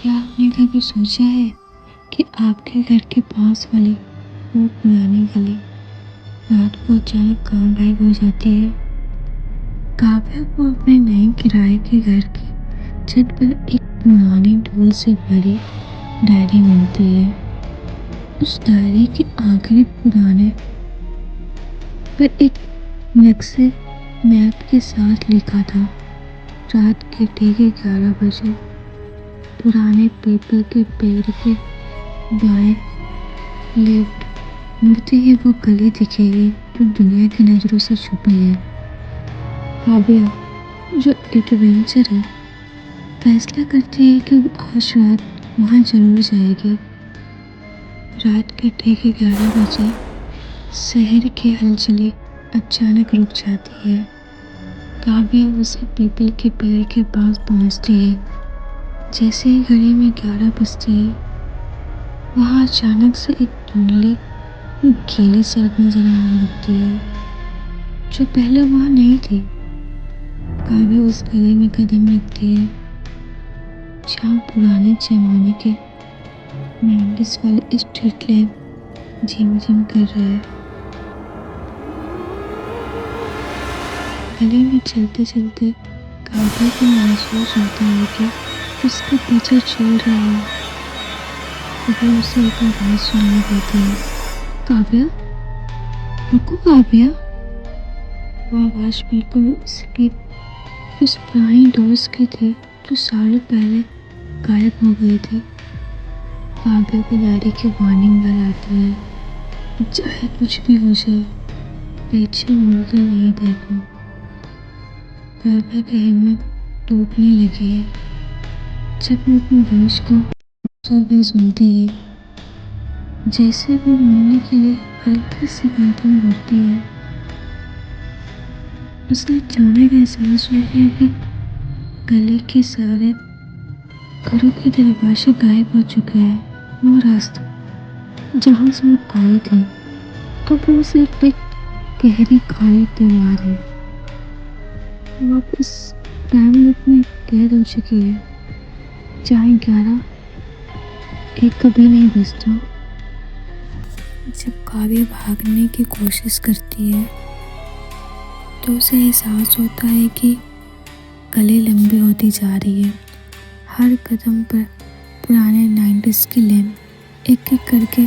کیا آپ نے کبھی سوچا ہے کہ آپ کے گھر کے پاس والی وہ پرانی گلی رات کو اچانک کہاں غائب ہو جاتی ہے؟ کاویہ کو اپنے نئے کرائے کے گھر کی چھت پر ایک پرانی ڈھول سے بھری ڈائری ملتی ہے۔ اس ڈائری کے آخری پرانے پر ایک نقشے میپ کے ساتھ لکھا تھا، رات کے ٹھیک 11 بجے پرانے پیپل کے پیڑ کے بائیں لیفٹ مڑتے ہی وہ گلی دکھے گی جو دنیا کی نظروں سے چھپی ہے۔ کاویہ، جو ایڈونچر ہے، فیصلہ کرتی ہے کہ وہ آج رات وہاں ضرور جائے گی۔ رات کے ٹھیک 11 بجے شہر کی ہلچلیں اچانک رک جاتی ہے۔ کاویہ اسے پیپل کے پیڑ کے پاس پہنچتی ہے۔ جیسے ہی گھڑی میں 11 بجتے ہی وہاں اچانک سے ایک دھندلی گیلی سڑک نظر آنے لگتی ہے جو پہلے وہاں نہیں تھی۔ کاویہ اس گلی میں قدم رکھتی ہے جہاں پرانے زمانے کے 90s والے اسٹریٹ لیمپ جھم جھم کر رہے۔ گلی میں چلتے چلتے کاویہ کو محسوس ہوتا ہے کہ اس کے پیچھے چل رہا ہے۔ وہ اسے ایک آواز سنائی دیتی ہے، کاویہ، رکو کاویہ۔ وہ آواز بالکل اس پرانی دوست کی تھی جو سالوں پہلے غائب ہو گئی تھی۔ کاویہ کو ڈائری کی وارننگ یاد آتی ہے، چاہے کچھ بھی ہو جائے پیچھے مڑ کر نہیں دیکھو۔ کاویہ کی ہمت ٹوٹنے لگی ہے جب وہ اپنے دوست کو بھی سنتی ہے۔ جیسے وہ مڑنے کے لیے ہلکی سی قدم بڑھتی ہے، اسے اچانک احساس ہوا کہ گلی کے سارے گھروں کے دروازے غائب ہو چکے ہیں۔ وہ راستہ جہاں سے وہ آئی تھی اب وہ صرف ایک گہری خالی دیوار ہے۔ وہ اب اس ٹائم لوپ میں قید ہو چکی ہے جہاں 11 ایک کبھی نہیں بجتا۔ جب کاویہ بھاگنے کی کوشش کرتی ہے تو اسے احساس ہوتا ہے کہ گلی لمبی ہوتی جا رہی ہے۔ ہر قدم پر پرانے 90s کے لیمپ ایک ایک کر کے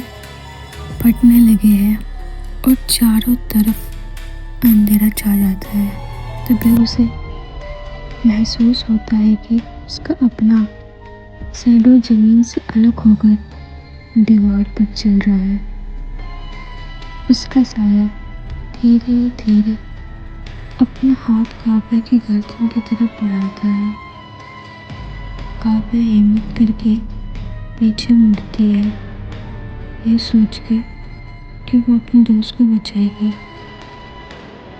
پھٹنے لگے ہیں اور چاروں طرف اندھیرا چھا جاتا ہے۔ تبھی اسے محسوس ہوتا ہے کہ اس کا اپنا شیڈو زمین سے الگ ہو کر دیوار پر چل رہا ہے۔ اس کا سایہ دھیرے دھیرے اپنا ہاتھ کاویہ کی گردن کی طرف بڑھاتا ہے۔ کاویہ ہمت کر کے پیچھے مڑتی ہے، یہ سوچ کے کہ وہ اپنے دوست کو بچائے گی،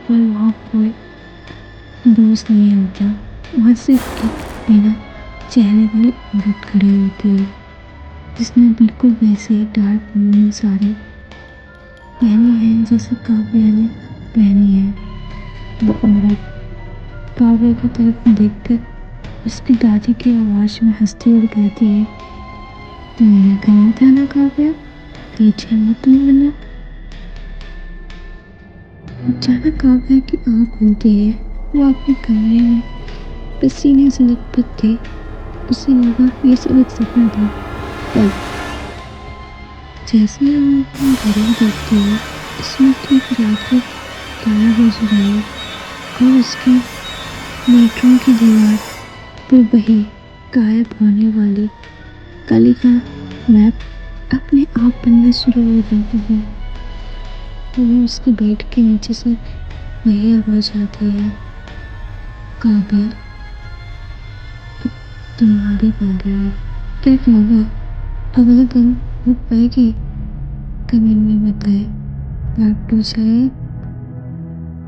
پر وہاں کوئی دوست نہیں ہوتا۔ وہاں صرف ایک بنا چہرے والی عورت کھڑی ہوتی ہے جس نے بالکل ویسے ہی ڈارک رنگین ساڑی پہنی ہے جیسے کاویہ نے پہنی ہے۔ وہ عورت کاویہ کی طرف دیکھ کر اس کی دادی کی آواز میں ہنستی اور کہتی ہے، میرا کہنا تھا نا کاویہ، پیچھے مت مڑنا۔ اچانک کاویہ کی آنکھ کھلتی ہے۔ وہ اپنے کمرے میں پسینے سے لت پت تھی۔ اسے لگا یہ سب ایک سپنا تھا، پر جیسے ہی وہ اپنی گھڑی دیکھتی ہے اس میں ٹھیک رات کے 11 بج رہے ہیں اور اس کی بیڈ روم کی دیوار پر وہی غائب ہونے والی گلی کا میپ اپنے آپ بننا شروع ہو جاتا ہے۔ تبھی اس کے بیڈ کے نیچے سے وہی آواز آتی ہے، کاویہ، اب تمہاری باری ہے۔ کیا کاویہ اگلے دن اٹھ پائے گی؟ کمنٹ میں بتائیں۔ پارٹ 2 چاہیے؟